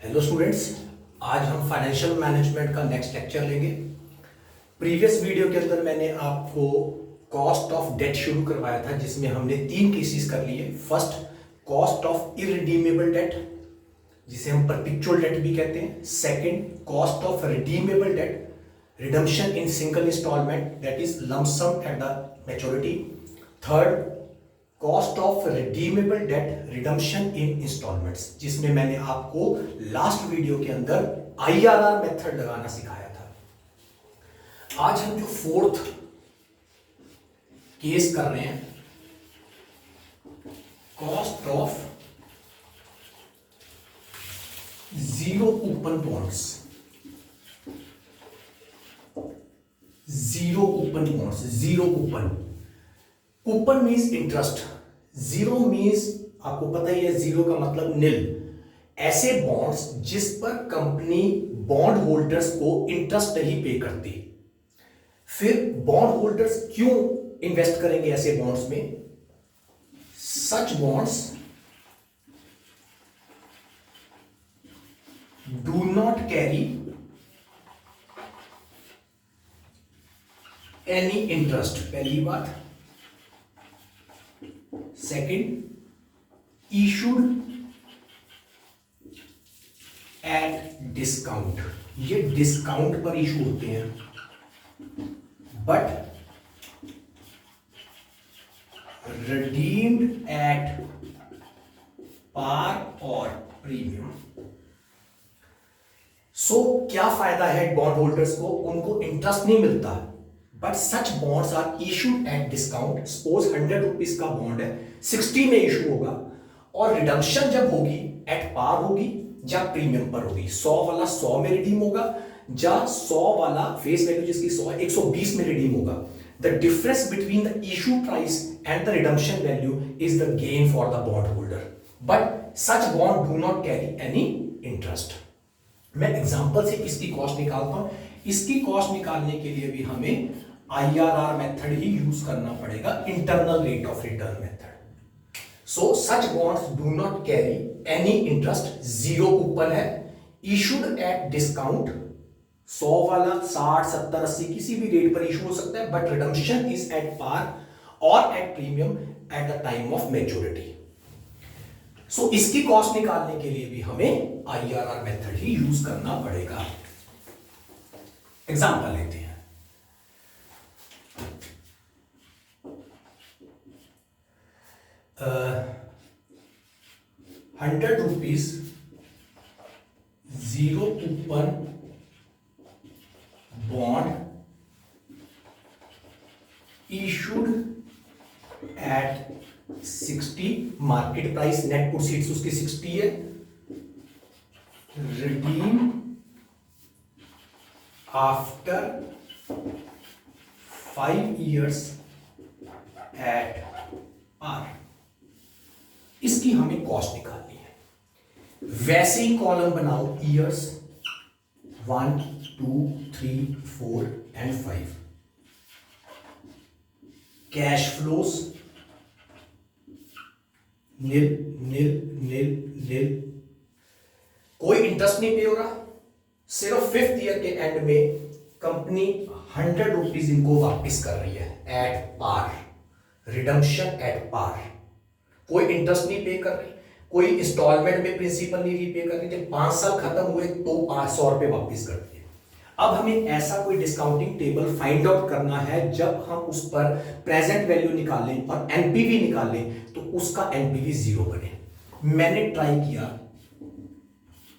Hello students, आज हम financial management का नेक्स्ट लेक्चर लेंगे। प्रीवियस वीडियो के अंदर मैंने आपको कॉस्ट ऑफ डेट शुरू करवाया था, जिसमें हमने 3 केसेस कर लिए। First, cost of irredeemable debt, जिसे हम परपेचुअल डेट भी कहते हैं। Second, cost of redeemable debt, redemption in single instalment, that is lump sum at the maturity. Third, cost of redeemable debt, redemption in instalments, जिसमें मैंने आपको last video के अंदर आईआरआर मेथड लगाना सिखाया था। आज हम जो फोर्थ केस कर रहे हैं, cost of zero coupon bonds. Zero coupon bonds, zero coupon, coupon means interest, zero means आपको पता ही है, जीरो का मतलब नील। ऐसे बॉन्ड्स जिस पर कंपनी बॉन्ड होल्डर्स को इंटरेस्ट नहीं पे करती। फिर बॉन्ड होल्डर्स क्यों इन्वेस्ट करेंगे ऐसे बॉन्ड्स में? Such bonds do not carry any interest, पहली बात। सेकंड, इशूड एट डिस्काउंट, ये डिस्काउंट पर इशू होते हैं, बट रिडीम्ड एट पार और प्रीमियम। सो क्या फायदा है बॉन्ड होल्डर्स को? उनको इंटरेस्ट नहीं मिलता, but such bonds are issued at discount. Suppose 100 rupees का बॉन्ड है, 60 में इशू होगा, और रिडम्पशन जब होगी एट पार होगी या प्रीमियम पर होगी। 100 वाला 100 में रिडीम होगा, या 100 वाला फेस वैल्यू जिसकी 100 है 120 में रिडीम होगा। The difference between the issue price and the redemption value is the gain for the bond holder, but such bond do not carry any interest. मैं एग्जांपल से इसकी कॉस्ट निकालता हूं। इसकी कॉस्ट निकालने के लिए भी हमें आईआरआर मेथड ही यूज करना पड़ेगा, internal rate of return method. So such bonds do not carry any interest, zero coupon है, इशूड एट डिस्काउंट, 100 वाला 60 70 80 किसी भी रेट पर इशू हो सकता है, but redemption is at par और at premium at the time of maturity. So इसकी कॉस्ट निकालने के लिए भी हमें आईआरआर मेथड ही यूज करना पड़ेगा। एग्जांपल लेते हैं। 100 rupees zero coupon bond issued at 60, market price net proceeds उसकी 60 है, redeem after 5 years at par. इसकी हमें कॉस्ट निकालनी है। वैसे ही कॉलम बनाओ, years 1 2 3 4 and 5, cash flows nil nil nil nil, कोई इंटरेस्ट नहीं पे हो रहा। सिर्फ 5th ईयर के एंड में कंपनी 100 रुपीज इनको वापस कर रही है at par, redemption at par. कोई इंटरेस्ट नहीं पे कर रही, कोई इंस्टॉलमेंट में प्रिंसिपल नहीं रीपे कर रही। जब 5 साल खत्म हुए तो 500 रुपए वापस करती है। अब हमें ऐसा कोई डिस्काउंटिंग टेबल फाइंड आउट करना है, जब हम उस पर प्रेजेंट वैल्यू निकालें और एनपीवी निकालें तो उसका एनपीवी 0 बने। मैंने ट्राई किया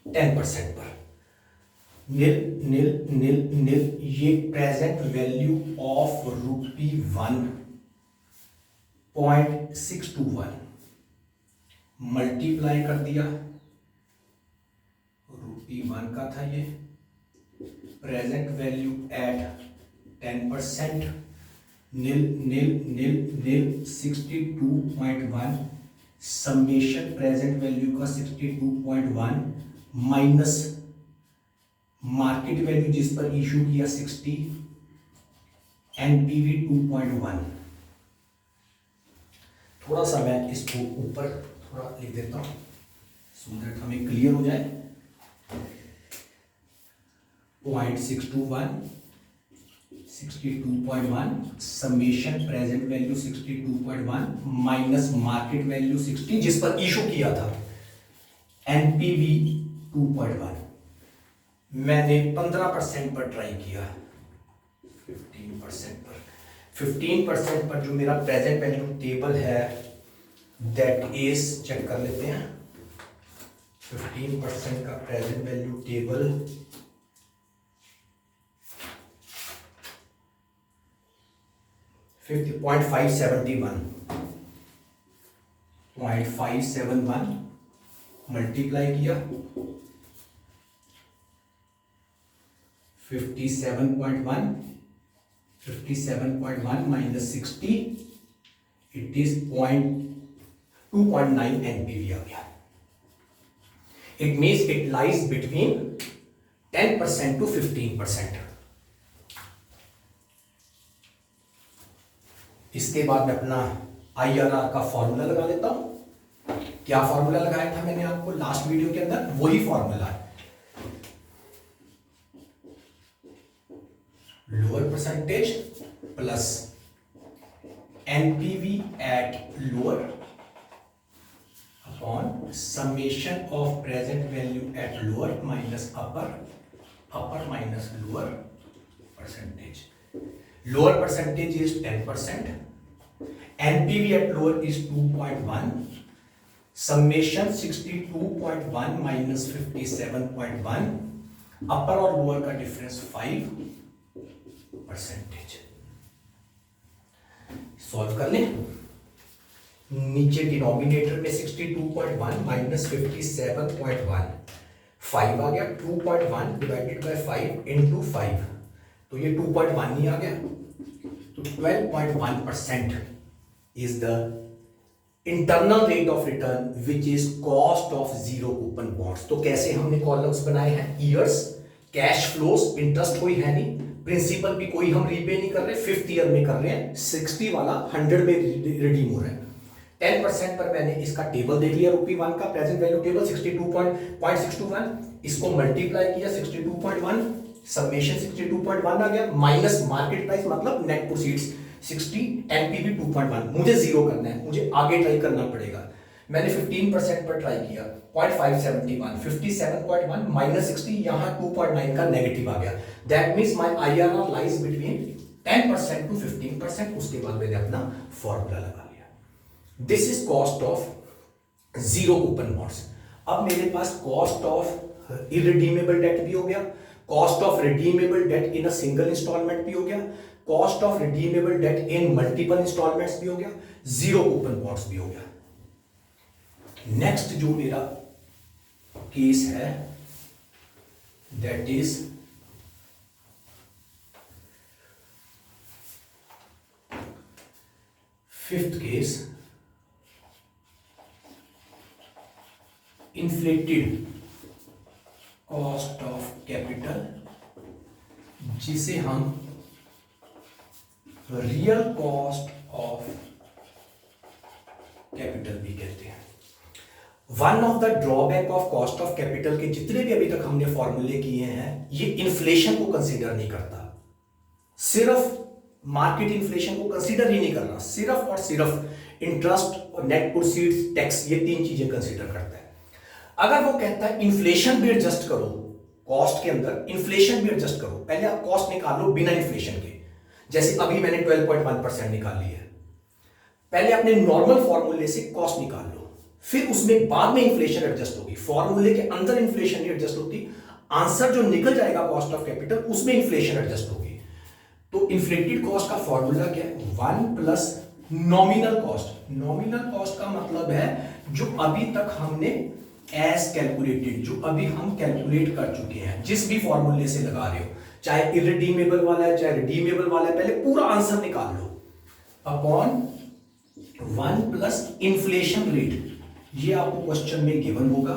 10% पर, नील नील नील नील, ये प्रेजेंट वैल्यू ऑफ ₹1.621 मल्टीप्लाई कर दिया, ₹1 का था ये, प्रेजेंट वैल्यू एट 10%, नील नील नील नील 62.1, समेशन प्रेजेंट वैल्यू का 62.1 माइनस मार्केट वैल्यू जिस पर इशू किया 60, एनपीवी 2.1। थोड़ा सा मैं इसको ऊपर थोड़ा लिख देता हूं सो दैट हमें क्लियर हो जाए। 0.621 62.1 summation present value 62.1 minus market value 60 जिस पर इशू किया था एनपीवी 2.1 मैंने 15% पर ट्राई किया 15% पर जो मेरा प्रेजेंट वैल्यू टेबल है दैट इज चेक कर लेते हैं 15% का प्रेजेंट वैल्यू टेबल 0.571 मल्टीप्लाई किया 57.1 माइनस 60 इट इज 2.9 एनपीवी आ गया. It means it lies between 10% to 15%. इसके बाद मैं अपना IRR का फॉर्मूला लगा लेता हूं. क्या फॉर्मूला लगाया था मैंने आपको लास्ट वीडियो के अंदर, वही फॉर्मूला है. Lower percentage plus NPV at lower upon summation of present value at lower minus upper minus lower percentage. Lower percentage is 10%. NPV at lower is 2.1. Summation 62.1 minus 57.1. Upper और lower का difference 5%. Solve कर लें. नीचे denominator में 62.1 minus 57.1 5 आ गया. 2.1 divided by 5 into 5 तो ये 2.1 ही आ गया. तो 12.1% is the internal rate of return which is cost of zero coupon bonds. तो कैसे हमने कॉलम्स बनाए हैं? ईयर्स, कैश फ्लोज, इंटरेस्ट कोई है नहीं, प्रिंसिपल भी कोई हम रीपे नहीं कर रहे, 5th ईयर में कर रहे हैं, 60 वाला 100 में रिडीम हो रहा है. 10% पर मैंने इसका टेबल देख लिया ₹1 का प्रेजेंट वैल्यू टेबल 62.621. इसको मल्टीप्लाई किया 62.1 समेशन 62.1 आ गया माइनस मार्केट प्राइस मतलब नेट प्रोसीड्स 60 एनपीवी 2.1. मुझे जीरो करना है, मुझे आगे ट्राई करना पड़ेगा. मैंने 15% पर ट्राई किया 0.571 57.1 माइनस 60 यहां 2.9 का नेगेटिव आ गया. That means my IRR lies between 10% to 15%. उसके बाद मैंने अपना फॉर्मूला लगा लिया. This is cost of zero coupon bonds. अब मेरे पास कॉस्ट ऑफ इरिडीमेबल डेट भी हो गया, cost of redeemable debt in a single instalment भी हो गया, cost of redeemable debt in multiple instalments भी हो गया, जीरो कूपन बॉन्ड्स भी हो गया. नेक्स्ट जो मेरा केस है that is fifth case, inflated cost of capital जिसे हम रियल कॉस्ट ऑफ कैपिटल भी कहते हैं. One of the drawback of cost of capital के जितने भी अभी तक हमने फॉर्मूले किए हैं ये इन्फ्लेशन को कंसीडर नहीं करता. सिर्फ मार्केट इन्फ्लेशन को कंसीडर ही नहीं कर रहा, सिर्फ और सिर्फ इंटरेस्ट और नेट प्रोसीड्स टैक्स ये 3 चीजें कंसीडर करता है. अगर वो कहता है इन्फ्लेशन भी एडजस्ट करो, कॉस्ट के अंदर इन्फ्लेशन भी एडजस्ट करो, पहले आप कॉस्ट निकाल लो बिना इन्फ्लेशन के, जैसे अभी मैंने 12.1% निकाल ली है. पहले अपने नॉर्मल फॉर्मूले से कॉस्ट निकाल लो, फिर उसमें बाद में इन्फ्लेशन एडजस्ट होगी. फॉर्मूले के अंदर इन्फ्लेशन नहीं एडजस्ट होती, आंसर जो निकल जाएगा कॉस्ट ऑफ कैपिटल उसमें इन्फ्लेशन एडजस्ट होगी. तो इन्फ्लेटेड कॉस्ट का फॉर्मूला क्या है? 1 plus nominal cost. Nominal cost का मतलब है जो अभी तक हमने एज कैलकुलेटेड, जो अभी हम कैलकुलेट कर चुके हैं, जिस भी फॉर्मूले से लगा रहे हो, चाहे इरिडीमेबल वाला है चाहे रिडीमेबल वाला है, पहले पूरा आंसर निकाल लो अपॉन 1 प्लस इन्फ्लेशन रेट. ये आपको क्वेश्चन में गिवन होगा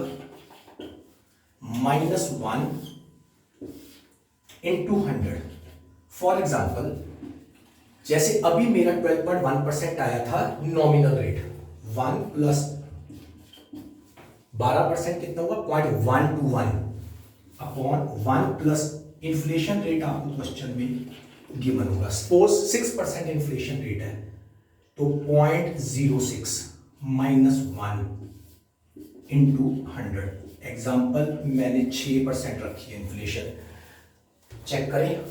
-1 into 100. फॉर एग्जाम्पल जैसे अभी मेरा 12.1% आया था नॉमिनल रेट, 1 प्लस 12% कितना हुआ 0.121 अपॉन 1 प्लस इन्फ्लेशन रेट आपको क्वेश्चन में गिवन होगा। सपोज 6% इन्फ्लेशन रेट है तो 0.06 माइनस 1 इंटू 100। एग्जाम्पल मैंने 6% रखी है इन्फ्लेशन, चेक करें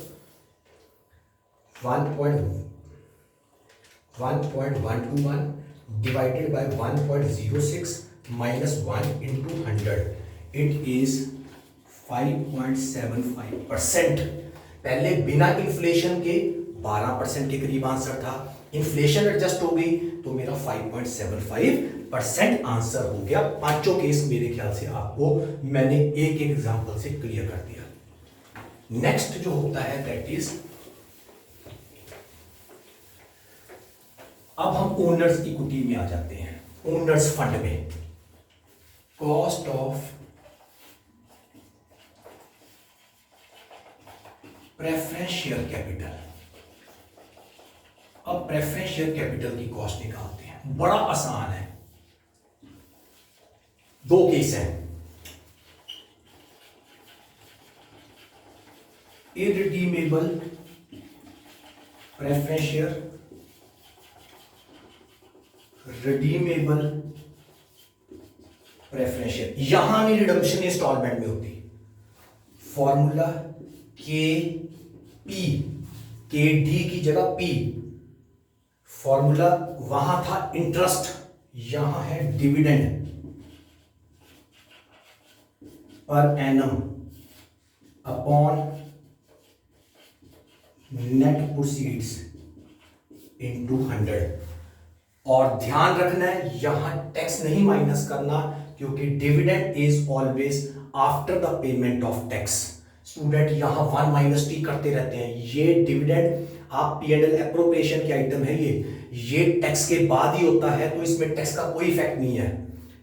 1.121 divided by 1.06 minus 1 into 100, it is 5.75%। पहले बिना इन्फ्लेशन के 12% के करीब आंसर था, इन्फ्लेशन एडजस्ट हो गई तो मेरा 5.75% आंसर हो गया। पांचों केस मेरे ख्याल से आपको मैंने एक एक एग्जांपल से क्लियर कर दिया। नेक्स्ट जो होता है दैट इज, अब हम ओनर्स इक्विटी में आ जाते हैं, ओनर्स फंड में। Cost of preference share capital. अब प्रेफरेंस शेयर कैपिटल की कॉस्ट निकालते हैं, बड़ा आसान है। दो केस हैं, irredeemable preference share, redeemable preference share. यहां भी रिडम्पशन इंस्टॉलमेंट में होती। फॉर्मूला के पी, के डी की जगह पी। फॉर्मूला वहां था इंटरेस्ट, यहां है dividend per annum upon net proceeds into 100। और ध्यान रखना है यहां टैक्स नहीं माइनस करना, क्योंकि dividend is always after the payment of tax. Student यहां 1 माइनस टी करते रहते हैं। ये डिविडेंड आप P&L एप्रोप्रिएशन की आइटम है, ये टैक्स के बाद ही होता है, तो इसमें टैक्स का कोई इफेक्ट नहीं है।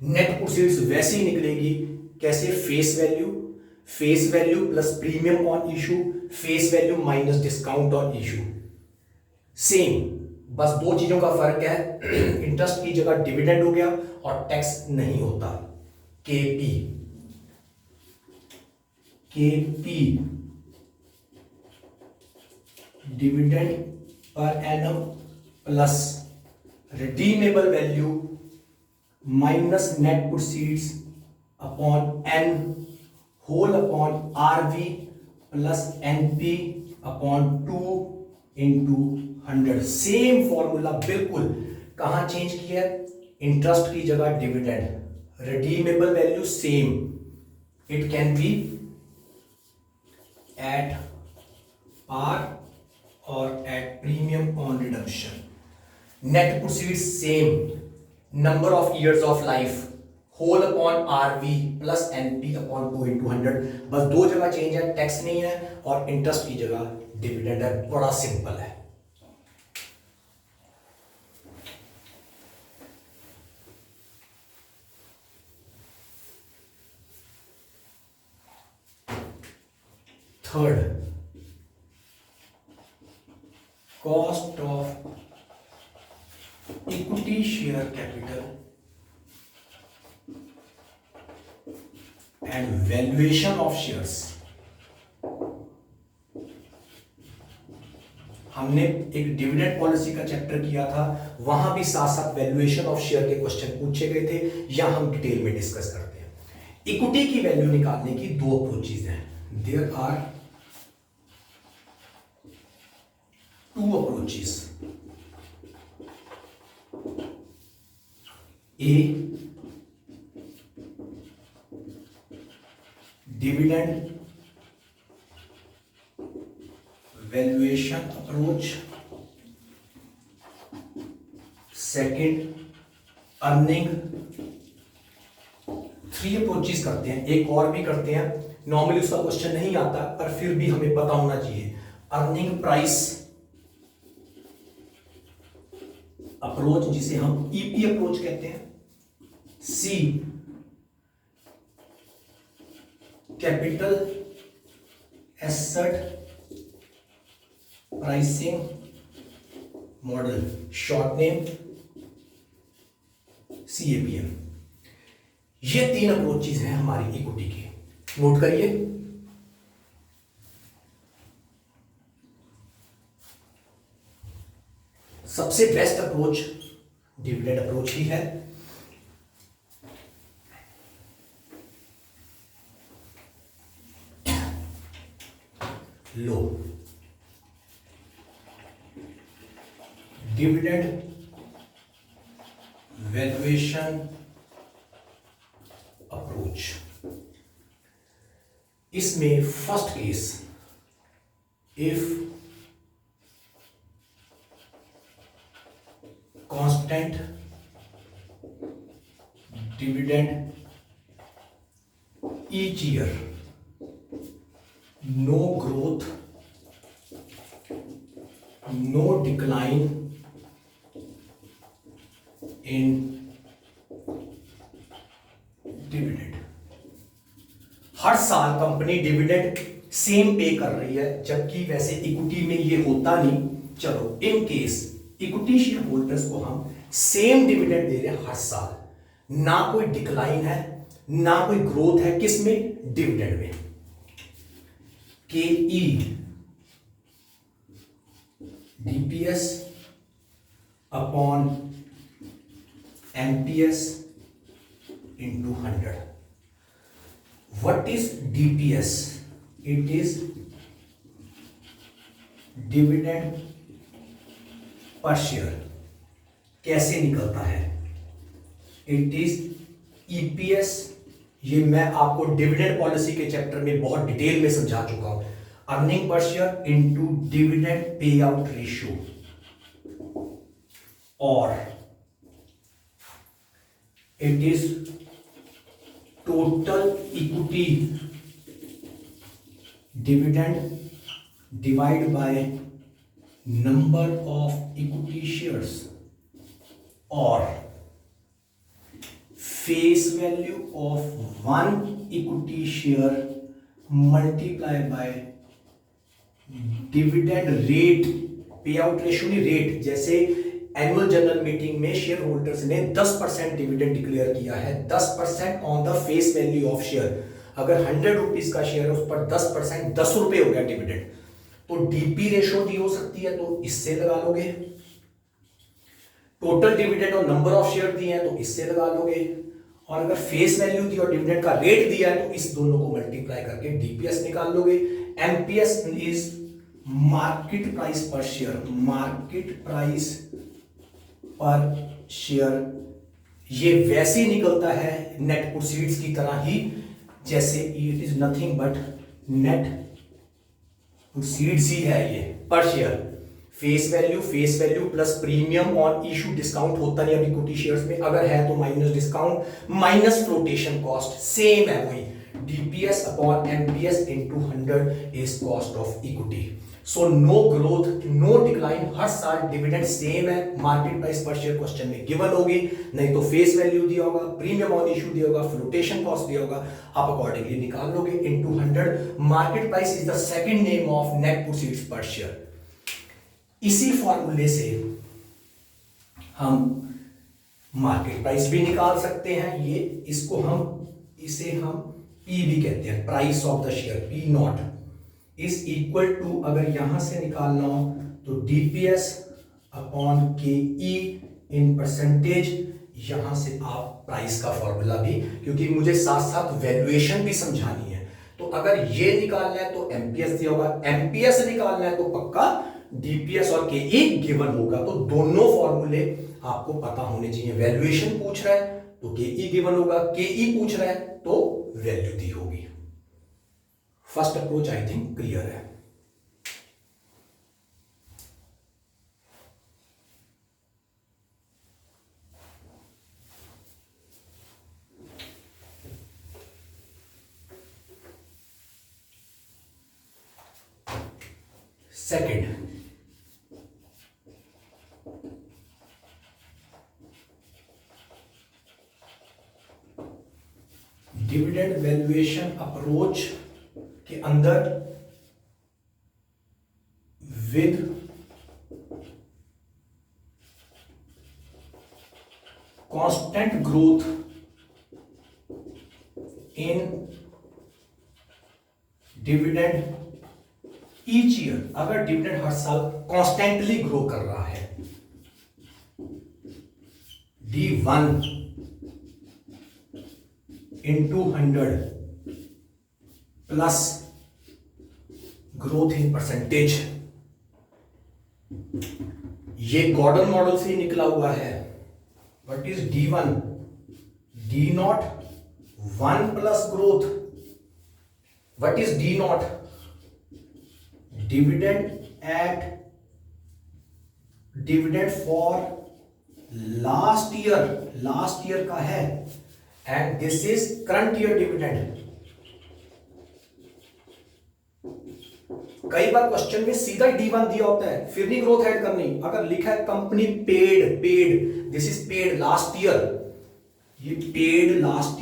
नेट प्रोसीड्स वैसे ही निकलेगी, कैसे? Face value plus premium on issue, face value minus discount on issue, same. बस दो चीजों का फर्क है, इंटरेस्ट की जगह डिविडेंड हो गया और टैक्स नहीं होता। KP dividend per annum plus redeemable value minus net proceeds upon N whole upon RV plus NP upon 2 into 100। Same formula बिल्कुल, कहां चेंज किया है? इंटरेस्ट की जगह dividend, redeemable value same, it can be at par और at premium on redemption. Net proceeds same, number of years of life whole upon RV plus NP upon 2 into 100। बस दो जगह चेंज है, tax नहीं है और इंटरेस्ट की जगह डिविडेंड है। बड़ा सिंपल है। Third, cost of equity share capital and valuation of shares. हमने एक डिविडेंड पॉलिसी का चैप्टर किया था, वहां भी साथ साथ वैल्यूएशन ऑफ शेयर के क्वेश्चन पूछे गए थे, या हम डिटेल में डिस्कस करते हैं। इक्विटी की वैल्यू निकालने की दो अप्रोचेज हैं। There are two approaches. A, dividend valuation approach. Second, earning। 3 approaches करते हैं, एक और भी करते हैं, नॉर्मली उसका क्वेश्चन नहीं आता पर फिर भी हमें पता होना चाहिए। अर्निंग प्राइस अप्रोच, जिसे हम ईपी अप्रोच कहते हैं। C, capital asset pricing model, short name CAPM। ये 3 अप्रोचेस हैं हमारी इक्विटी के, नोट करिए। सबसे बेस्ट अप्रोच डिविडेंड अप्रोच ही है। लो डिविडेंड वैल्यूएशन अप्रोच, इसमें first case, if constant dividend each year, no growth, no decline in dividend. हर साल कंपनी डिविडेंड सेम पे कर रही है, जबकि वैसे इक्विटी में ये होता नहीं। चलो in case equity share holders को हम सेम डिविडेंड दे रहे हैं हर साल, ना कोई डिक्लाइन है ना कोई ग्रोथ है, किसमें? डिविडेंड में। K E DPS upon MPS into 100. What is DPS? It is dividend per share. कैसे निकलता है? It is EPS। ये मैं आपको डिविडेंड पॉलिसी के चैप्टर में बहुत डिटेल में समझा चुका हूं। Earning per share into dividend pay out ratio, और it is total equity dividend divide by number of equity shares, और face value of one equity share multiply by dividend rate. Pay out ratio नहीं, rate. जैसे annual general meeting में share holders ने 10% dividend declare किया है, 10% on the face value of share. अगर 100 rupees का share है, उस पर 10% 10 रुपए हो गया डिविडेंड, तो डीपी रेशियो दी हो सकती है, तो इससे लगा लोगे। टोटल डिविडेंड और नंबर ऑफ शेयर दिए हैं तो इससे लगा लोगे, और अगर फेस वैल्यू दी और डिविडेंड का रेट दिया है तो इस दोनों को मल्टीप्लाई करके डीपीएस निकाल लोगे। MPS is market price per share, market price per share. ये वैसे ही निकलता है नेट प्रोसीड्स की तरह ही, जैसे it is nothing but net proceeds ही है ये per share. Face value plus premium on issue, discount होता नहीं अभी इक्विटी शेयर्स में, अगर है तो minus discount minus flotation cost, same है वही। DPS upon MPS into 100 is cost of equity. So no growth no decline, हर साल डिविडेंड सेम है। Market price per share question में गिवन होगी, नहीं तो फेस वैल्यू दिया होगा, प्रीमियम ऑन इशू दिया होगा, फ्लोटेशन कॉस्ट दिया होगा, आप अकॉर्डिंगली निकाल लोगे into 100। Market price is the second name of net proceeds पर शेयर। इसी फॉर्मूले से हम मार्केट प्राइस भी निकाल सकते हैं। ये इसको इसे हम पी भी कहते हैं, price of the share, P naught is equal to, अगर यहां से निकालना हो तो डीपीएस अपॉन के ई इन परसेंटेज। यहां से आप प्राइस का फॉर्मूला भी, क्योंकि मुझे साथ साथ वैल्यूएशन भी समझानी है, तो अगर ये निकालना है तो एमपीएस दिया होगा, एमपीएस निकालना है तो पक्का डीपीएस और के ई गिवन होगा। तो दोनों फॉर्मूले आपको पता होने चाहिए। वैल्यूएशन पूछ रहा है तो के ई गिवन होगा, के ई पूछ रहा है तो वैल्यू दी होगी। First approach I think clear है। सेकंड, डिविडेंड वैल्यूएशन अप्रोच के अंदर with constant growth in dividend each year. अगर डिविडेंड हर साल कॉन्स्टेंटली ग्रो कर रहा है D1 into 100 plus growth in percentage, ये गॉर्डन मॉडल से ही निकला हुआ है. What is D1? D not 1 plus growth. What is D not? Dividend for last year का है, and this is current year dividend. कई बार क्वेश्चन में सीधा D1 दिया होता है, फिर नहीं ग्रोथ ऐड करनी. अगर लिखा है company paid, this is paid last year, ये पेड लास्ट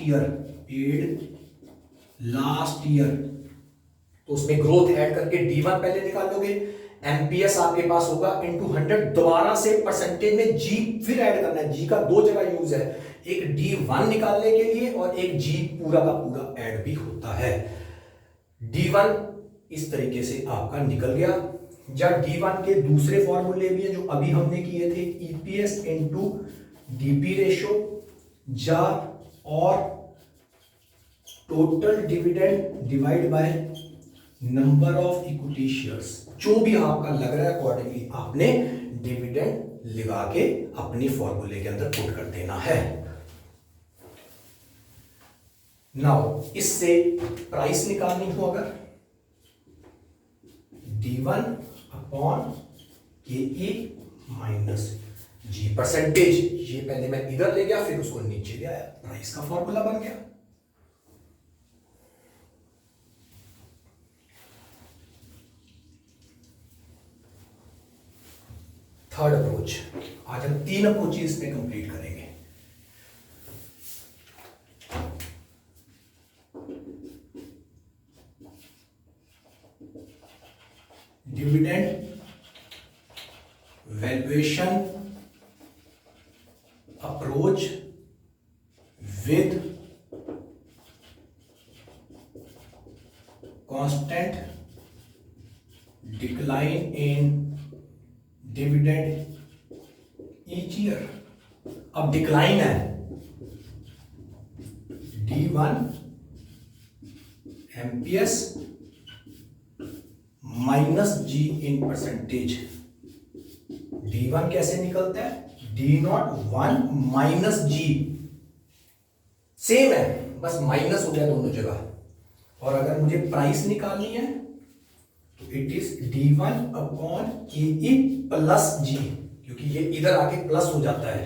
ईयर, तो उसमें ग्रोथ ऐड करके D1 पहले निकालोगे. एमपीएस आपके पास होगा इनटू 100, दोबारा से परसेंटेज में जी फिर ऐड करना है. जी का दो जगह यूज है, एक D1 निकालने के लिए और एक जी पूरा का पूरा ऐड भी होता है. D1 इस तरीके से आपका निकल गया. या D1 के दूसरे फॉर्मूले भी है जो अभी हमने किए थे, ईपीएस इनटू डीपी रेशो, या और total dividend divide by number of equity shares. जो भी आपका लग रहा है अकॉर्डिंगली आपने डिविडेंड लगा के अपनी फॉर्मूले के अंदर पुट कर देना है. नाउ इससे प्राइस निकालनी हो, अगर D1 upon KE minus G percentage, ये पहले मैं इधर ले गया फिर उसको नीचे ले आया, प्राइस का फॉर्मूला बन गया. थर्ड अप्रोच, आज हम 3 अप्रोच इसमें कंप्लीट करेंगे. Dividend valuation approach with constant decline in dividend each year. अब डिक्लाइन है, D1 MPS minus G in percentage. D1 कैसे निकलता है? D not 1 minus G, same है बस माइनस हो गया दोनों जगह. और अगर मुझे प्राइस निकालनी है तो it is D1 upon KE plus G, क्योंकि ये इधर आके प्लस हो जाता है,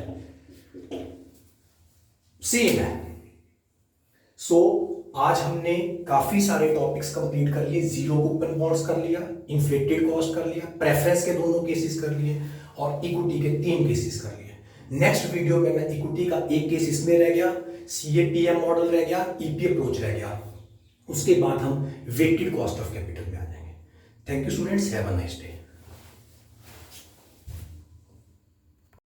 सेम है. सो आज हमने काफी सारे टॉपिक्स कंप्लीट कर लिए. जीरो कूपन बॉन्ड्स कर लिया, इन्फ्लेटेड कॉस्ट कर लिया, प्रेफरेंस के दोनों केसेस कर लिए, और इक्विटी के 3 केसेस कर लिए. नेक्स्ट वीडियो में मैं इक्विटी का एक केस इसमें रह गया, CAPM मॉडल रह गया, EP अप्रोच रह गया. उसके बाद हम वेटेड कॉस्ट ऑफ कैपिटल में आ जाएंगे. Thank you students, have a nice day.